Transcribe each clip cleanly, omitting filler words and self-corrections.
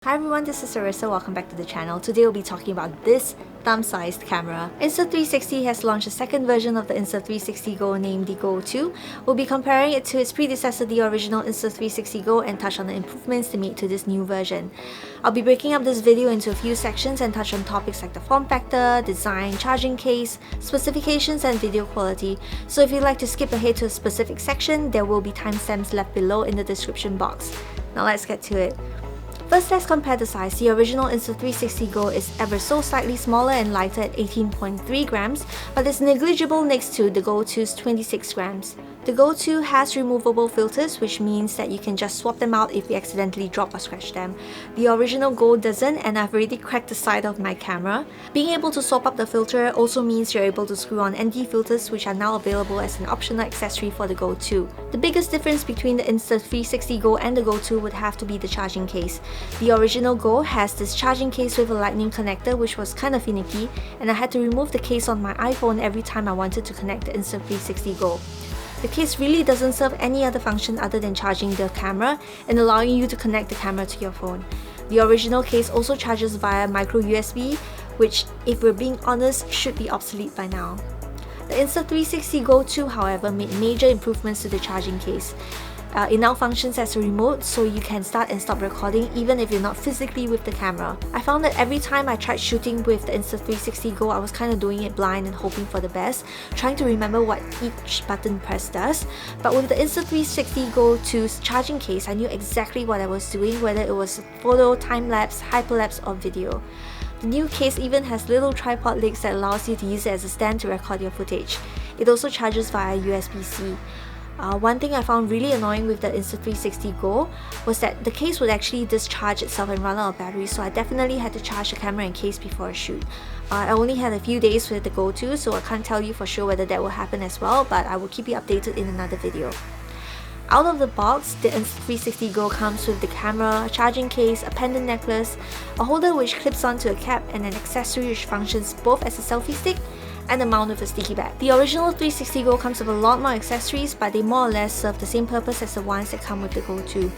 Hi everyone, this is Arissa. Welcome back to the channel. Today we'll be talking about this thumb-sized camera. Insta360 has launched a second version of the Insta360 Go named the Go 2. We'll be comparing it to its predecessor, the original Insta360 Go, and touch on the improvements they made to this new version. I'll be breaking up this video into a few sections and touch on topics like the form factor, design, charging case, specifications, and video quality. So if you'd like to skip ahead to a specific section, there will be timestamps left below in the description box. Now let's get to it. First, let's compare the size. The original Insta360 Go is ever so slightly smaller and lighter at 18.3 grams, but is negligible next to the Go 2's 26 grams. The Go 2 has removable filters, which means that you can just swap them out if you accidentally drop or scratch them. The original Go doesn't, and I've already cracked the side of my camera. Being able to swap up the filter also means you're able to screw on ND filters, which are now available as an optional accessory for the Go 2. The biggest difference between the Insta360 Go and the Go 2 would have to be the charging case. The original Go has this charging case with a lightning connector, which was kind of finicky, and I had to remove the case on my iPhone every time I wanted to connect the Insta360 Go. The case really doesn't serve any other function other than charging the camera and allowing you to connect the camera to your phone. The original case also charges via micro USB, which, if we're being honest, should be obsolete by now. The Insta360 Go 2, however, made major improvements to the charging case. It now functions as a remote, so you can start and stop recording even if you're not physically with the camera. I found that every time I tried shooting with the Insta360 Go, I was kind of doing it blind and hoping for the best, trying to remember what each button press does. But with the Insta360 Go 2's charging case, I knew exactly what I was doing, whether it was photo, time-lapse, hyperlapse, or video. The new case even has little tripod legs that allows you to use it as a stand to record your footage. It also charges via USB-C. One thing I found really annoying with the Insta360 Go was that the case would actually discharge itself and run out of battery, so I definitely had to charge the camera and case before a shoot. I only had a few days with the Go 2, so I can't tell you for sure whether that will happen as well, but I will keep you updated in another video. Out of the box, the Insta360 Go comes with the camera, a charging case, a pendant necklace, a holder which clips onto a cap, and an accessory which functions both as a selfie stick and a mount with a sticky bag. The original 360 Go comes with a lot more accessories, but they more or less serve the same purpose as the ones that come with the Go 2.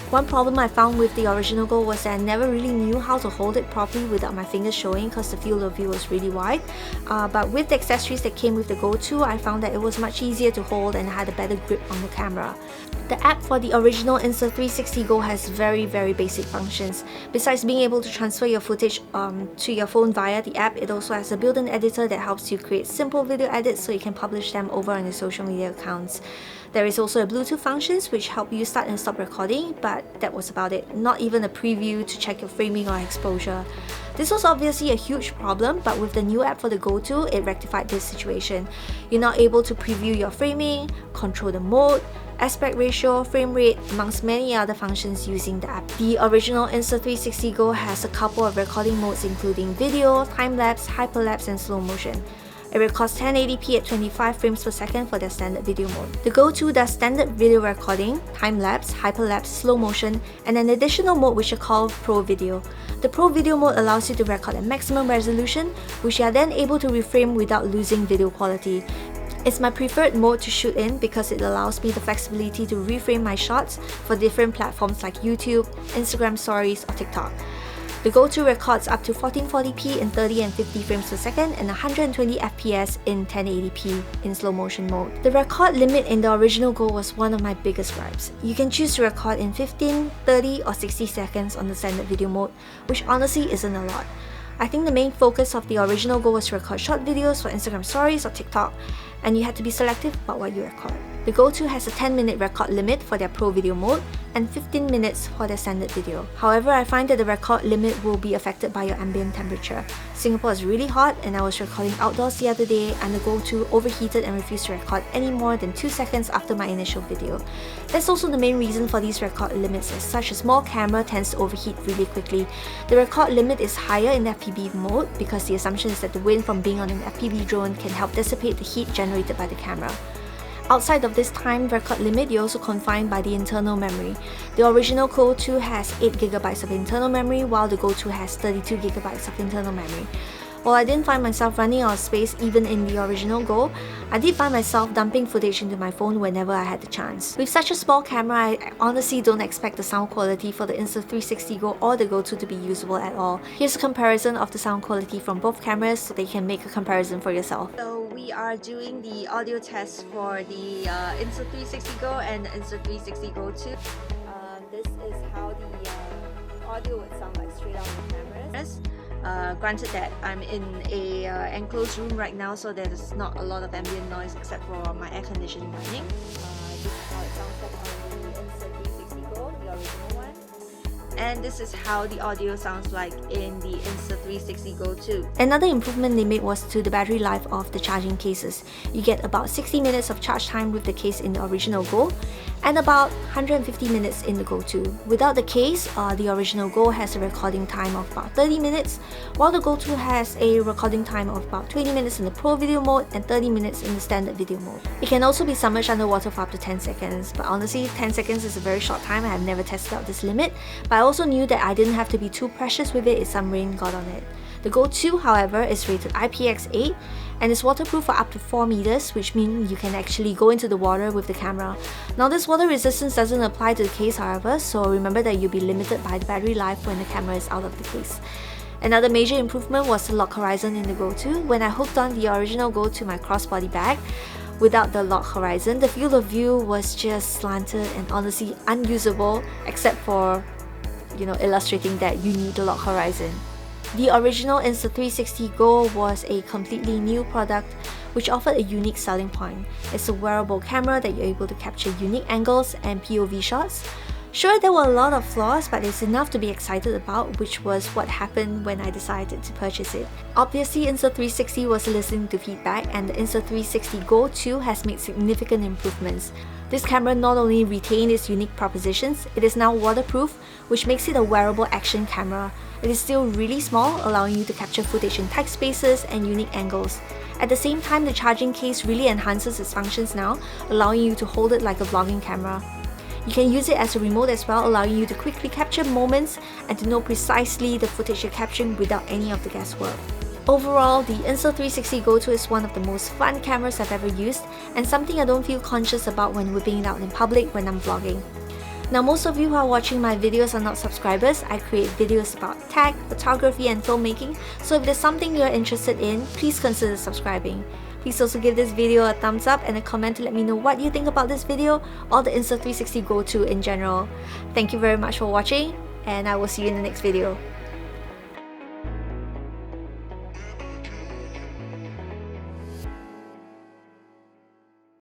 One problem I found with the original Go was that I never really knew how to hold it properly without my fingers showing because the field of view was really wide. But with the accessories that came with the Go 2, I found that it was much easier to hold and I had a better grip on the camera. The app for the original Insta360 Go has very basic functions. Besides being able to transfer your footage to your phone via the app, it also has a built-in editor that helps you create simple video edits so you can publish them over on your social media accounts. There is also a Bluetooth functions which help you start and stop recording, but that was about it. Not even a preview to check your framing or exposure. This was obviously a huge problem, but with the new app for the Go 2, it rectified this situation. You're now able to preview your framing, control the mode, aspect ratio, frame rate, amongst many other functions using the app. The original Insta360 Go has a couple of recording modes including video, time-lapse, hyperlapse, and slow motion. It records 1080p at 25 frames per second for their standard video mode. The Go 2 does standard video recording, time-lapse, hyperlapse, slow motion, and an additional mode which is called Pro Video. The Pro Video mode allows you to record at maximum resolution, which you are then able to reframe without losing video quality. It's my preferred mode to shoot in because it allows me the flexibility to reframe my shots for different platforms like YouTube, Instagram Stories, or TikTok. The Go 2 records up to 1440p in 30 and 50 frames per second and 120 fps in 1080p in slow motion mode. The record limit in the original Go was one of my biggest gripes. You can choose to record in 15, 30 or 60 seconds on the standard video mode, which honestly isn't a lot. I think the main focus of the original Go was to record short videos for Instagram Stories or TikTok, and you had to be selective about what you record. The Go 2 has a 10-minute record limit for their Pro Video mode and 15 minutes for their standard video. However, I find that the record limit will be affected by your ambient temperature. Singapore is really hot and I was recording outdoors the other day and the Go 2 overheated and refused to record any more than 2 seconds after my initial video. That's also the main reason for these record limits, as such a small camera tends to overheat really quickly. The record limit is higher in FPV mode because the assumption is that the wind from being on an FPV drone can help dissipate the heat generated by the camera. Outside of this time record limit, you're also confined by the internal memory. The original Go 2 has 8GB of internal memory, while the Go 2 has 32GB of internal memory. While I didn't find myself running out of space even in the original Go, I did find myself dumping footage into my phone whenever I had the chance. With such a small camera, I honestly don't expect the sound quality for the Insta360 Go or the Go 2 to be usable at all. Here's a comparison of the sound quality from both cameras so that you can make a comparison for yourself. So we are doing the audio test for the Insta360 Go and Insta360 Go 2. This is how the audio would sound like straight out of the cameras. Granted that I'm in a enclosed room right now, so there's not a lot of ambient noise except for my air conditioning running. This is how it sounds like on the Insta360 Go, the original one. And this is how the audio sounds like in the Insta360 Go 2. Another improvement they made was to the battery life of the charging cases. You get about 60 minutes of charge time with the case in the original Go, and about 150 minutes in the Go 2. Without the case, the original Go has a recording time of about 30 minutes, while the Go 2 has a recording time of about 20 minutes in the Pro video mode and 30 minutes in the standard video mode. It can also be submerged underwater for up to 10 seconds, but honestly, 10 seconds is a very short time. I have never tested out this limit, but I also knew that I didn't have to be too precious with it if some rain got on it. The Go 2, however, is rated IPX8 and is waterproof for up to 4 meters, which means you can actually go into the water with the camera. Now, this water resistance doesn't apply to the case, however, so remember that you'll be limited by the battery life when the camera is out of the case. Another major improvement was the lock horizon in the Go 2. When I hooked on the original Go to my crossbody bag, without the lock horizon, the field of view was just slanted and honestly unusable, except for, illustrating that you need the lock horizon. The original Insta360 Go was a completely new product which offered a unique selling point. It's a wearable camera that you're able to capture unique angles and POV shots. Sure, there were a lot of flaws, but it's enough to be excited about, which was what happened when I decided to purchase it. Obviously, Insta360 was listening to feedback, and the Insta360 Go 2 has made significant improvements. This camera not only retained its unique propositions, it is now waterproof, which makes it a wearable action camera. It is still really small, allowing you to capture footage in tight spaces and unique angles. At the same time, the charging case really enhances its functions now, allowing you to hold it like a vlogging camera. You can use it as a remote as well, allowing you to quickly capture moments and to know precisely the footage you're capturing without any of the guesswork. Overall, the Insta360 Go 2 is one of the most fun cameras I've ever used, and something I don't feel conscious about when whipping it out in public when I'm vlogging. Now, most of you who are watching my videos are not subscribers. I create videos about tech, photography, and filmmaking, so if there's something you're interested in, please consider subscribing. Please also give this video a thumbs up and a comment to let me know what you think about this video or the Insta360 Go 2 in general. Thank you very much for watching, and I will see you in the next video.